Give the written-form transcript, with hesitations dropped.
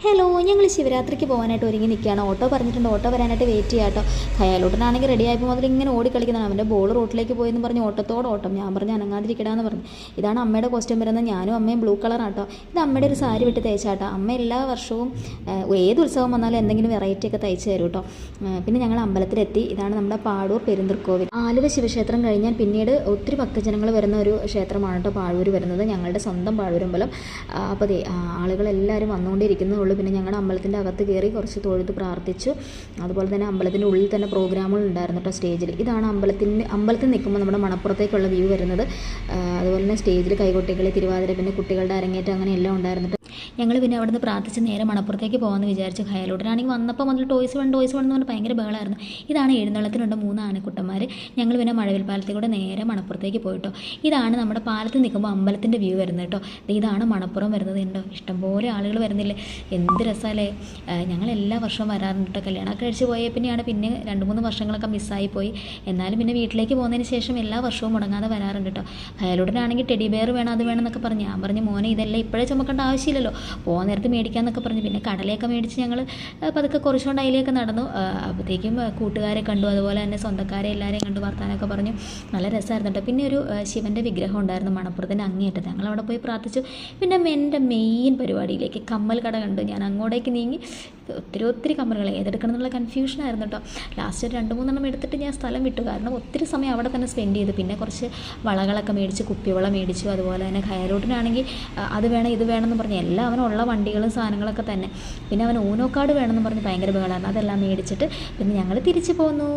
Hello, ഞങ്ങൾ ശിവരാത്രിക്ക് പോകാനായിട്ട് ഒരുങ്ങി നിൽക്കുകയാണ്. ഓട്ടോ പറഞ്ഞിട്ടുണ്ട്, ഓട്ടോ വരാനായിട്ട് വെയിറ്റ് ചെയ്യാം കേട്ടോ. ഖയാലൂട്ടനാണെങ്കിൽ റെഡി ആയപ്പോൾ മുതൽ ഇങ്ങനെ ഓടിക്കളിക്കുന്നതാണ്. അവൻ്റെ ബോൾ റോട്ടിലേക്ക് പോയെന്ന് പറഞ്ഞ് ഓട്ടത്തോട് ഓട്ടം. ഞാൻ പറഞ്ഞ് അനങ്ങാതിരിക്കടാന്ന് പറഞ്ഞു. ഇതാണ് അമ്മയുടെ കോസ്റ്റ്യൂം വരുന്നത്. ഞാനും അമ്മയും ബ്ലൂ കളറാട്ടോ. ഇത് അമ്മയുടെ ഒരു സാരി വിട്ട് തയ്ച്ചാട്ടോ. അമ്മ എല്ലാ വർഷവും ഏത് ഉത്സവം വന്നാലും എന്തെങ്കിലും വെറൈറ്റി ഒക്കെ തയ്ച്ച് തരും കേട്ടോ. പിന്നെ ഞങ്ങൾ അമ്പലത്തിലെത്തി. ഇതാണ് നമ്മുടെ പാഴൂർ പെരുന്തൃക്കോവിൽ. ആലുവ ശിവക്ഷേത്രം കഴിഞ്ഞാൽ പിന്നീട് ഒത്തിരി ഭക്തജനങ്ങൾ വരുന്ന ഒരു ക്ഷേത്രമാണ് കേട്ടോ പാഴൂർ വരുന്നത്. ഞങ്ങളുടെ സ്വന്തം പാഴൂരമ്പലം. അപ്പോൾ ആളുകളെല്ലാവരും വന്നുകൊണ്ടിരിക്കുന്നുള്ളൂ. പിന്നെ ഞങ്ങളുടെ അമ്പലത്തിൻ്റെ അകത്ത് കയറി കുറച്ച് തൊഴുത് പ്രാർത്ഥിച്ചു. അതുപോലെ തന്നെ അമ്പലത്തിൻ്റെ ഉള്ളിൽ തന്നെ പ്രോഗ്രാമുകൾ ഉണ്ടായിരുന്നു കേട്ടോ സ്റ്റേജിൽ. ഇതാണ് അമ്പലത്തിൽ നിൽക്കുമ്പോൾ നമ്മുടെ മണപ്പുറത്തേക്കുള്ള വ്യൂ വരുന്നത്. അതുപോലെ തന്നെ സ്റ്റേജിൽ കൈകൊട്ടികളി, തിരുവാതിര, പിന്നെ കുട്ടികളുടെ അരങ്ങേറ്റം അങ്ങനെയെല്ലാം ഉണ്ടായിരുന്നു. ഞങ്ങൾ പിന്നെ അവിടെ നിന്ന് പ്രാർത്ഥിച്ച് നേരെ മണപ്പുറത്തേക്ക് പോകാമെന്ന് വിചാരിച്ചു. ഖയാലൂട്ടനാണെങ്കിൽ വന്നപ്പോൾ മുതൽ ടോയ്സ് വേണം എന്ന് പറഞ്ഞ് ഭയങ്കര ബഹളമായിരുന്നു. ഇതാണ് എഴുന്നള്ളത്തിനുണ്ട് 3 ആനക്കുട്ടന്മാർ. ഞങ്ങൾ പിന്നെ മഴവിൽ പാലത്തിൽ കൂടെ നേരെ മണപ്പുറത്തേക്ക് പോയിട്ടോ. ഇതാണ് നമ്മുടെ പാലത്തിൽ നിൽക്കുമ്പോൾ അമ്പലത്തിൻ്റെ വ്യൂ വരുന്നത് കേട്ടോ. ഇതാണ് മണപ്പുറം വരുന്നത്. ഉണ്ടോ, ഇഷ്ടംപോലെ ആളുകൾ വരുന്നില്ലേ, എന്ത് രസമല്ലേ. ഞങ്ങൾ എല്ലാ വർഷവും വരാറുണ്ട് കേട്ടോ. കല്യാണമൊക്കെ കഴിച്ച് പോയ പിന്നെയാണ് പിന്നെ 2-3 വർഷങ്ങളൊക്കെ മിസ്സായി പോയി. എന്നാലും പിന്നെ വീട്ടിലേക്ക് പോകുന്നതിന് ശേഷം എല്ലാ വർഷവും മുടങ്ങാതെ വരാറുണ്ട് കേട്ടോ. ഖയാലൂട്ടനാണെങ്കിൽ ടെഡി ബെയർ വേണം, അത് വേണം എന്നൊക്കെ പറഞ്ഞു. ഞാൻ പറഞ്ഞു, മോനെ ഇതെല്ലാം ഇപ്പോഴേ ചുമക്കേണ്ട ആവശ്യമില്ലല്ലോ, പോകുന്ന നേരത്ത് മേടിക്കാമെന്നൊക്കെ പറഞ്ഞു. പിന്നെ കടലയൊക്കെ മേടിച്ച് ഞങ്ങൾ പതുക്കെ കുറച്ചുകൊണ്ട് അതിലേക്ക് നടന്നു. അപ്പോഴത്തേക്കും കൂട്ടുകാരെ കണ്ടു, അതുപോലെ തന്നെ സ്വന്തക്കാരെ എല്ലാവരെയും കണ്ടു, വർത്താനമൊക്കെ പറഞ്ഞു. നല്ല രസമായിരുന്നു കേട്ടോ. പിന്നെ ഒരു ശിവൻ്റെ വിഗ്രഹം ഉണ്ടായിരുന്നു മണപ്പുറത്തിൻ്റെ അങ്ങേയറ്റത്ത്. ഞങ്ങൾ അവിടെ പോയി പ്രാർത്ഥിച്ചു. പിന്നെ എൻ്റെ മെയിൻ പരിപാടിയിലേക്ക് കമ്മൽ കട കണ്ടു. ഞാൻ അങ്ങോട്ടേക്ക് നീങ്ങി. ഒത്തിരി കമ്മലുകൾ ഏതെടുക്കണം എന്നുള്ള കൺഫ്യൂഷനായിരുന്നു കേട്ടോ. ലാസ്റ്റ് ഒരു 2-3 എടുത്തിട്ട് ഞാൻ സ്ഥലം വിട്ടു. കാരണം ഒത്തിരി സമയം അവിടെ തന്നെ സ്പെൻഡ് ചെയ്തു. പിന്നെ കുറച്ച് വളകളൊക്കെ മേടിച്ചു, കുപ്പിവള മേടിച്ചു. അതുപോലെ തന്നെ ഖയാലൂട്ടിനാണെങ്കിൽ അത് വേണം ഇത് വേണമെന്ന് പറഞ്ഞ് എല്ലാം അവനുള്ള വണ്ടികളും സാധനങ്ങളൊക്കെ തന്നെ. പിന്നെ അവൻ ഊനോക്കാട് വേണമെന്ന് പറഞ്ഞ് ഭയങ്കര ബഹളമായിരുന്നു. അതെല്ലാം മേടിച്ചിട്ട് പിന്നെ ഞങ്ങൾ തിരിച്ചു പോന്നു.